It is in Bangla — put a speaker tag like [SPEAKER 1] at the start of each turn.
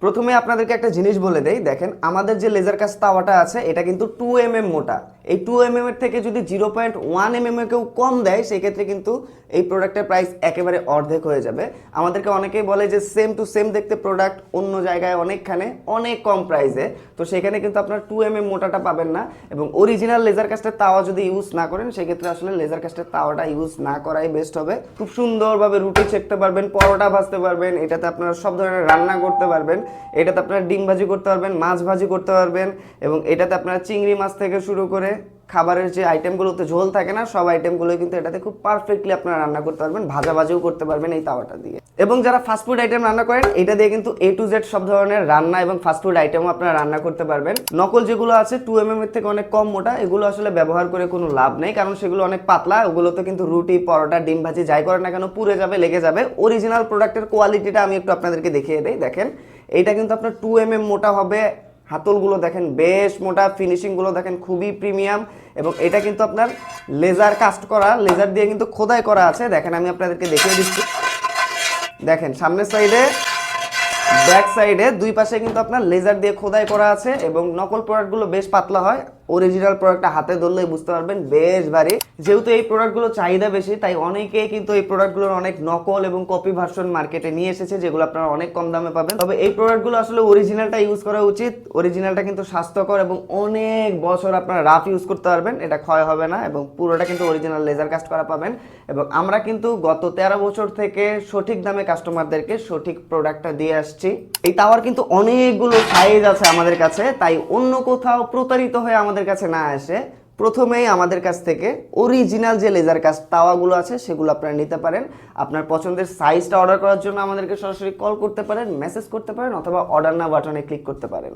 [SPEAKER 1] প্রথমে আপনাদেরকে একটা জিনিস বলে দেই, দেখেন আমাদের যে লেজার কাস্ট তাওয়াটা আছে এটা কিন্তু 2 mm মোটা। এই 2 mm এর থেকে যদি 0.1 mm এ কেউ কম দেয় সেক্ষেত্রে কিন্তু এই প্রোডাক্টের প্রাইস একেবারে অর্ধেক হয়ে যাবে। আমাদেরকে অনেকেই বলে যে সেম টু সেম দেখতে প্রোডাক্ট অন্য জায়গায় অনেকখানে অনেক কম প্রাইসে, তো সেখানে কিন্তু আপনার 2 mm মোটাটা পাবেন না। এবং অরিজিনাল লেজার কাস্টের তাওয়া যদি ইউজ না করেন সেক্ষেত্রে আসলে লেজার কাস্টের তাওয়াটা ইউজ না করাই বেস্ট হবে। খুব সুন্দরভাবে রুটি সেঁকতে পারবেন, পরোটা ভাজতে পারবেন, এটাতে আপনারা সব ধরনের রান্না করতে পারবেন। এটাতে আপনারা ডিম ভাজি করতে পারবেন, মাছ ভাজি করতে পারবেন, এবং এটাতে আপনারা চিংড়ি মাছ থেকে শুরু করে খাবারের যে আইটেমগুলোতে ঝোল থাকে না সব আইটেমগুলো কিন্তু এটাতে খুব পারফেক্টলি আপনারা রান্না করতে পারবেন, ভাজা ভাজিও করতে পারবেন এই তাওয়াটা দিয়ে। এবং যারা ফাস্টফুড আইটেম রান্না করেন এটা দিয়ে কিন্তু A to Z সব ধরনের রান্না এবং ফাস্টফুড আইটেমও আপনারা রান্না করতে পারবেন। নকল যেগুলো আছে 2 mm এর থেকে অনেক কম মোটা, এগুলো আসলে ব্যবহার করে কোনো লাভ নেই, কারণ সেগুলো অনেক পাতলা, ওগুলোতে কিন্তু রুটি পরোটা ডিম ভাজি যাই করেন না কেন পুড়ে যাবে, লেগে যাবে। অরিজিনাল প্রোডাক্টের কোয়ালিটিটা আমি একটু আপনাদেরকে দেখিয়ে দেই। দেখেন এইটা কিন্তু আপনার 2 mm মোটা হবে, হাতলগুলো দেখেন বেশ মোটা, ফিনিশিংগুলো দেখেন খুবই প্রিমিয়াম, এবং এটা কিন্তু আপনার লেজার কাস্ট করা, লেজার দিয়ে কিন্তু খোদাই করা আছে। দেখেন আমি আপনাদেরকে দেখিয়ে দিচ্ছি, দেখেন সামনের সাইডে ব্যাক সাইডে দুই পাশে কিন্তু আপনার লেজার দিয়ে খোদাই করা আছে, এবং নকল প্রোডাক্টগুলো বেশ পাতলা হয়, অরিজিনাল প্রোডাক্টটা হাতে ধরলেই বুঝতে পারবেন বেশ ভারী। যেহেতু এই প্রোডাক্টগুলো চাহিদা বেশি তাই অনেকেই কিন্তু এই প্রোডাক্টগুলোর অনেক নকল এবং কপি ভার্সন মার্কেটে নিয়ে এসেছে, যেগুলো আপনারা অনেক কম দামে পাবেন। তবে এই প্রোডাক্টগুলো আসলে অরিজিনালটা ইউজ করা উচিত। অরিজিনালটা কিন্তু স্বাস্থ্যকর এবং অনেক বছর আপনারা রাফ ইউজ করতে পারবেন, এটা ক্ষয় হবে না, এবং পুরোটা কিন্তু অরিজিনাল লেজার কাস্ট করা পাবেন। এবং আমরা কিন্তু গত 13 বছর থেকে সঠিক দামে কাস্টমারদেরকে সঠিক প্রোডাক্টটা দিয়ে আসছি। এই তাওয়ার কিন্তু অনেকগুলো সাইজ আছে আমাদের কাছে, তাই অন্য কোথাও প্রতারিত হয়ে আমাদের কাছে না আসে প্রথমেই আমাদের কাছ থেকে অরিজিনাল যে লেজার কাস্ট তাওয়াগুলো আছে সেগুলো আপনারা নিতে পারেন। আপনার পছন্দের সাইজটা অর্ডার করার জন্য আমাদেরকে সরাসরি কল করতে পারেন, মেসেজ করতে পারেন, অথবা অর্ডার নাও বাটনে ক্লিক করতে পারেন।